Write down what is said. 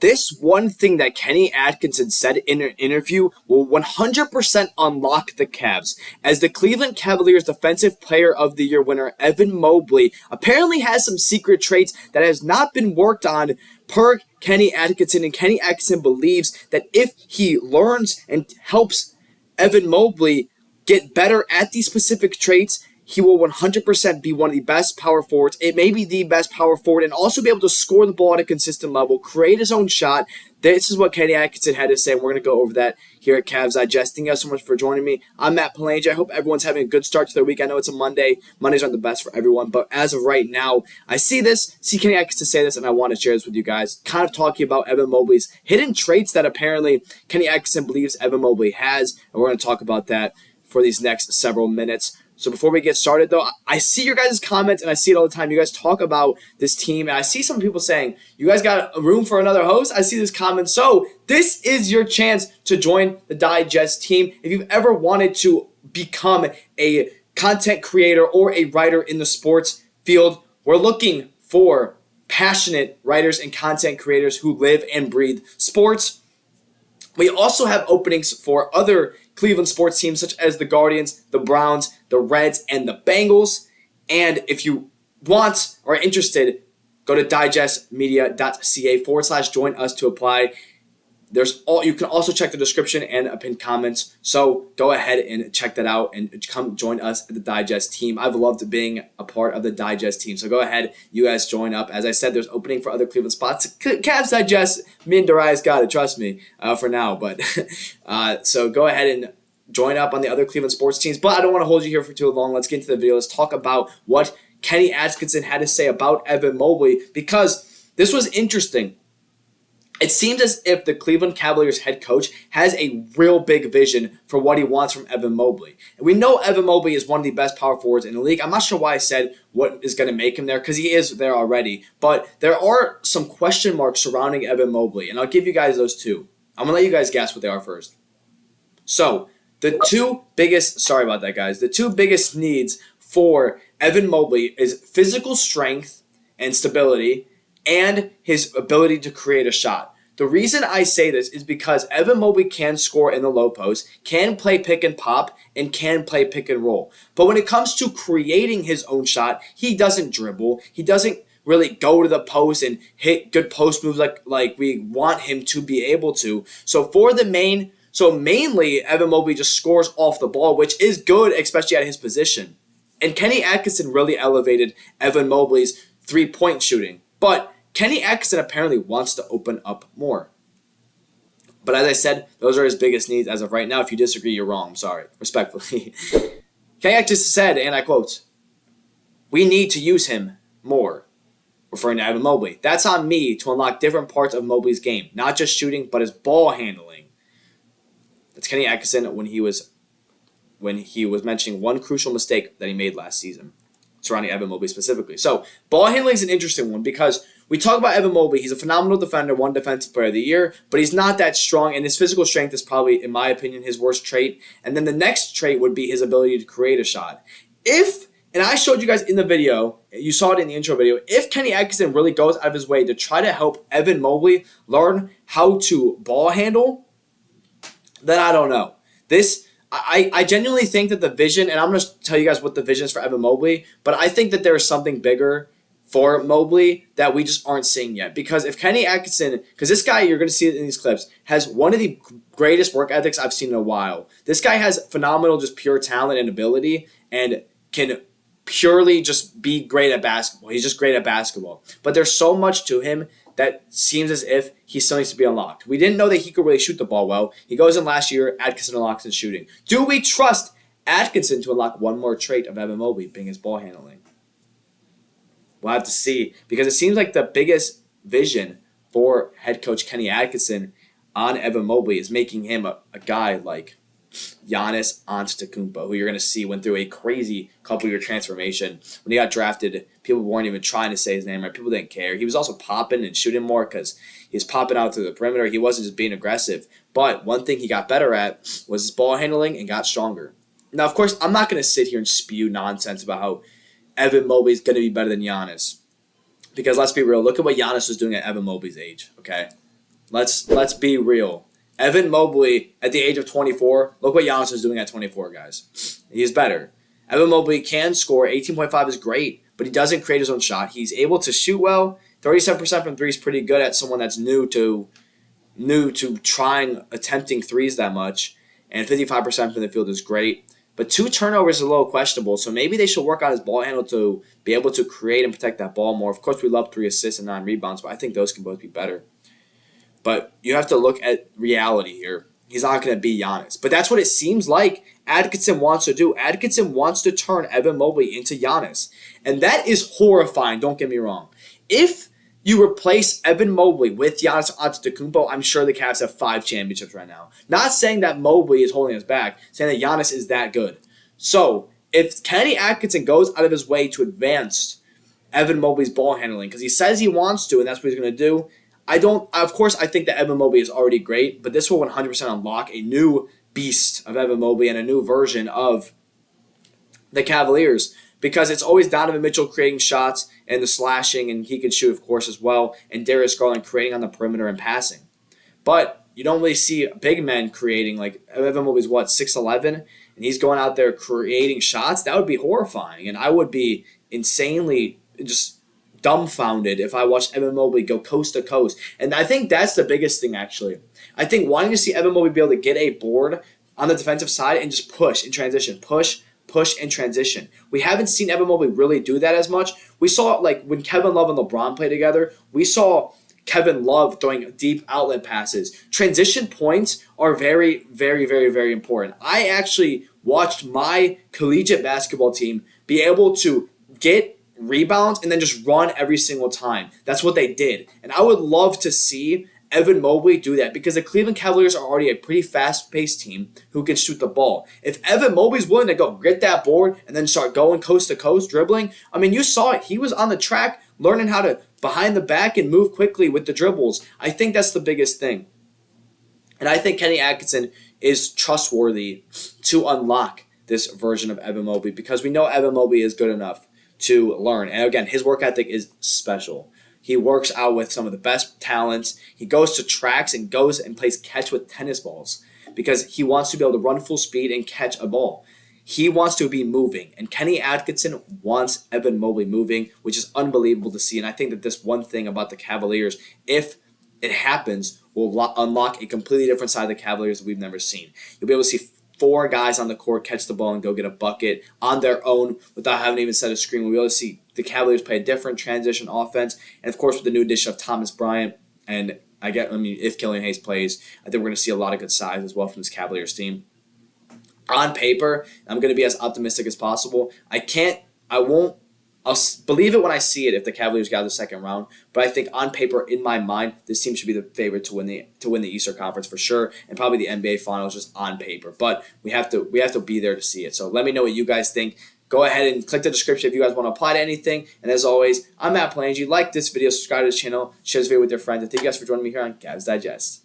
This one thing that Kenny Atkinson said in an interview will 100% unlock the Cavs, as the Cleveland Cavaliers Defensive Player of the Year winner Evan Mobley apparently has some secret traits that has not been worked on per Kenny Atkinson, and Kenny Atkinson believes that if he learns and helps Evan Mobley get better at these specific traits, he will 100% be one of the best power forwards. It may be the best power forward, and also be able to score the ball at a consistent level, create his own shot. This is what Kenny Atkinson had to say, and we're going to go over that here at Cavs Digest. Thank you guys so much for joining me. I'm Matt Palange. I hope everyone's having a good start to their week. I know it's a Monday. Mondays aren't the best for everyone, but as of right now, I see Kenny Atkinson say this, and I want to share this with you guys. Kind of talking about Evan Mobley's hidden traits that apparently Kenny Atkinson believes Evan Mobley has, and we're going to talk about that for these next several minutes. So before we get started, though, I see your guys' comments, and I see it all the time. You guys talk about this team, and I see some people saying, you guys got a room for another host? I see this comment. So this is your chance to join the Digest team. If you've ever wanted to become a content creator or a writer in the sports field, we're looking for passionate writers and content creators who live and breathe sports. We also have openings for other Cleveland sports teams such as the Guardians, the Browns, the Reds, and the Bengals. And if you want or are interested, go to digestmedia.ca/join us to apply. You can also check the description and pinned comments. So go ahead and check that out and come join us at the Digest team. I've loved being a part of the Digest team. So go ahead, you guys join up. As I said, there's opening for other Cleveland spots. Cavs Digest, me and Darius got it, trust me, for now. But so go ahead and join up on the other Cleveland sports teams. But I don't want to hold you here for too long. Let's get into the video. Let's talk about what Kenny Atkinson had to say about Evan Mobley, because this was interesting. It seems as if the Cleveland Cavaliers head coach has a real big vision for what he wants from Evan Mobley. And we know Evan Mobley is one of the best power forwards in the league. I'm not sure why I said what is going to make him there, because he is there already. But there are some question marks surrounding Evan Mobley, and I'll give you guys those two. I'm going to let you guys guess what they are first. So the two biggest needs for Evan Mobley is physical strength and stability, and his ability to create a shot. The reason I say this is because Evan Mobley can score in the low post, can play pick and pop, and can play pick and roll. But when it comes to creating his own shot, he doesn't dribble. He doesn't really go to the post and hit good post moves like we want him to be able to. So mainly Evan Mobley just scores off the ball, which is good, especially at his position. And Kenny Atkinson really elevated Evan Mobley's three-point shooting. But Kenny Atkinson apparently wants to open up more. But as I said, those are his biggest needs as of right now. If you disagree, you're wrong. I'm sorry. Respectfully. Kenny Atkinson said, and I quote, "We need to use him more," referring to Evan Mobley. "That's on me to unlock different parts of Mobley's game, not just shooting, but his ball handling." That's Kenny Atkinson when he was mentioning one crucial mistake that he made last season surrounding Evan Mobley specifically. So, ball handling is an interesting one, because we talk about Evan Mobley. He's a phenomenal defender, one defensive player of the year, but he's not that strong, and his physical strength is probably, in my opinion, his worst trait. And then the next trait would be his ability to create a shot. And I showed you guys in the video, you saw it in the intro video, if Kenny Atkinson really goes out of his way to try to help Evan Mobley learn how to ball handle, then I don't know. I genuinely think that the vision, and I'm going to tell you guys what the vision is for Evan Mobley, but I think that there is something bigger for Mobley that we just aren't seeing yet. Because if Kenny Atkinson, because this guy, you're going to see it in these clips, has one of the greatest work ethics I've seen in a while. This guy has phenomenal just pure talent and ability, and can purely just be great at basketball. He's just great at basketball. But there's so much to him that seems as if he still needs to be unlocked. We didn't know that he could really shoot the ball well. He goes in last year, Atkinson unlocks his shooting. Do we trust Atkinson to unlock one more trait of Evan Mobley, being his ball handling? We'll have to see, because it seems like the biggest vision for head coach Kenny Atkinson on Evan Mobley is making him a guy like Giannis Antetokounmpo, who you're going to see went through a crazy couple-year transformation. When he got drafted, people weren't even trying to say his name right. People didn't care. He was also popping and shooting more because he was popping out through the perimeter. He wasn't just being aggressive. But one thing he got better at was his ball handling and got stronger. Now, of course, I'm not going to sit here and spew nonsense about how Evan Mobley is going to be better than Giannis. Because let's be real, look at what Giannis was doing at Evan Mobley's age, okay? let's be real. Evan Mobley at the age of 24, look what Giannis is doing at 24, guys. He's better. Evan Mobley can score. 18.5 is great, but he doesn't create his own shot. He's able to shoot well. 37% from 3 is pretty good at someone that's new to attempting threes that much. And 55% from the field is great. But 2 turnovers is a little questionable, so maybe they should work on his ball handle to be able to create and protect that ball more. Of course, we love 3 assists and 9 rebounds, but I think those can both be better. But you have to look at reality here. He's not going to be Giannis. But that's what it seems like Atkinson wants to do. Atkinson wants to turn Evan Mobley into Giannis. And that is horrifying, don't get me wrong. If you replace Evan Mobley with Giannis Antetokounmpo, I'm sure the Cavs have 5 championships right now. Not saying that Mobley is holding us back, saying that Giannis is that good. So, if Kenny Atkinson goes out of his way to advance Evan Mobley's ball handling, because he says he wants to, and that's what he's going to do, I think that Evan Mobley is already great, but this will 100% unlock a new beast of Evan Mobley and a new version of the Cavaliers, because it's always Donovan Mitchell creating shots and the slashing, and he can shoot, of course, as well, and Darius Garland creating on the perimeter and passing. But you don't really see big men creating, like Evan Mobley's 6'11", and he's going out there creating shots. That would be horrifying, and I would be insanely just dumbfounded if I watched Evan Mobley go coast to coast. And I think that's the biggest thing, actually. I think wanting to see Evan Mobley be able to get a board on the defensive side and just push in transition, push in transition. We haven't seen Evan Mobley really do that as much. We saw, like, when Kevin Love and LeBron played together, we saw Kevin Love throwing deep outlet passes. Transition points are very, very, very, very important. I actually watched my collegiate basketball team be able to get rebounds and then just run every single time. That's what they did. And I would love to see Evan Mobley do that, because the Cleveland Cavaliers are already a pretty fast-paced team who can shoot the ball. If Evan Mobley's willing to go get that board and then start going coast to coast dribbling, I mean, you saw it. He was on the track learning how to behind the back and move quickly with the dribbles. I think that's the biggest thing. And I think Kenny Atkinson is trustworthy to unlock this version of Evan Mobley, because we know Evan Mobley is good enough to learn. And again, his work ethic is special. He works out with some of the best talents. He goes to tracks and goes and plays catch with tennis balls, because he wants to be able to run full speed and catch a ball. He wants to be moving, and Kenny Atkinson wants Evan Mobley moving, which is unbelievable to see. And I think that this one thing about the Cavaliers, if it happens, will unlock a completely different side of the Cavaliers that we've never seen. You'll be able to see 4 guys on the court catch the ball and go get a bucket on their own without having to even set a screen. We'll be able to see the Cavaliers play a different transition offense. And, of course, with the new addition of Thomas Bryant, and if Killian Hayes plays, I think we're going to see a lot of good size as well from this Cavaliers team. On paper, I'm going to be as optimistic as possible. I'll believe it when I see it if the Cavaliers got the second round. But I think on paper, in my mind, this team should be the favorite to win the Eastern Conference for sure, and probably the NBA Finals just on paper. But we have to be there to see it. So let me know what you guys think. Go ahead and click the description if you guys want to apply to anything. And as always, I'm Matt Palange. Like this video, subscribe to this channel, share this video with your friends. And thank you guys for joining me here on Cavs Digest.